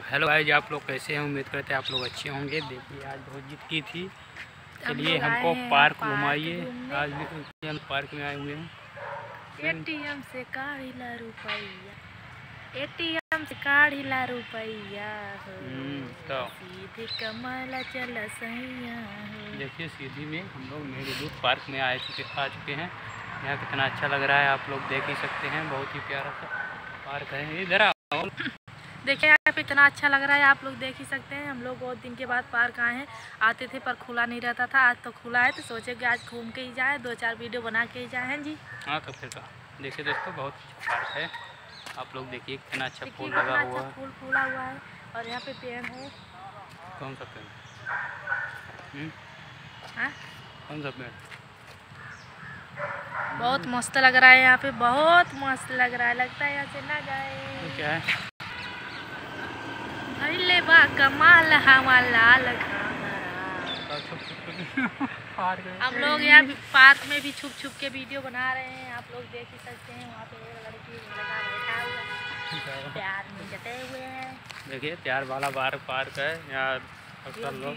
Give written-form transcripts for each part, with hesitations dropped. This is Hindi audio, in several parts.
हेलो गाइस, आप लोग कैसे हैं? उम्मीद करते हैं आप लोग अच्छे होंगे। देखिए आज बहुत जिद की थी, चलिए हमको पार्क घुमाइए। आज भी हम पार्क में आए हुए हैं। एटीएम से काढ़िला रुपैया, एटीएम से काढ़िला रुपैया तो सीधी कमला चल सैया। देखिए सीधी में हम लोग मेघदूत पार्क में आ चुके हैं। यहाँ कितना अच्छा लग रहा है, आप लोग देख ही सकते हैं। बहुत ही प्यारा सा पार्क है। इधर आओ, देखिए यहाँ पे इतना अच्छा लग रहा है, आप लोग देख ही सकते हैं। हम लोग बहुत दिन के बाद पार्क आए हैं, आते थे पर खुला नहीं रहता था। आज तो खुला है तो सोचे कि आज घूम के ही जाए, 2-4 वीडियो बना के ही जाए हैं जी। हाँ तो फिर देखिए दोस्तों, बहुत अच्छा पार्क है। आप लोग देखिए कितना अच्छा फूल लगा हुआ है, फूल फूला हुआ है और यहाँ पे पेड़ है। कौन सा पेड़? हाँ कौन सा पेड़? बहुत मस्त लग रहा है यहाँ पे, बहुत मस्त लग रहा है। लगता है यहाँ से ना जाए। तो क्या है? भइले बा कमाल हमार लाल हम लोग यहाँ पार्क में भी छुप छुप के वीडियो बना रहे हैं, आप लोग देख ही सकते हैं। वहाँ पे एक लड़की लड़का बैठा हुआ है, प्यार में जते हुए हैं। देखिए प्यार वाला पार्क है। यहाँ अक्सर लोग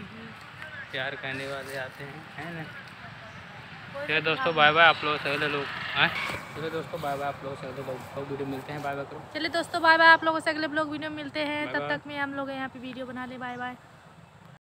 प्यार करने वाले आते हैं, है ना? चलिए दोस्तों बाय बाय, आप लोग सभी लोग आए। चलिए दोस्तों बाय बाय, आप लोग सभी लोग वीडियो मिलते हैं। बाय बाय करो। चलिए दोस्तों बाय बाय, आप लोगों से अगले ब्लॉग वीडियो मिलते हैं। तब तक में हम लोग यहाँ पे वीडियो बना ले। Bye bye.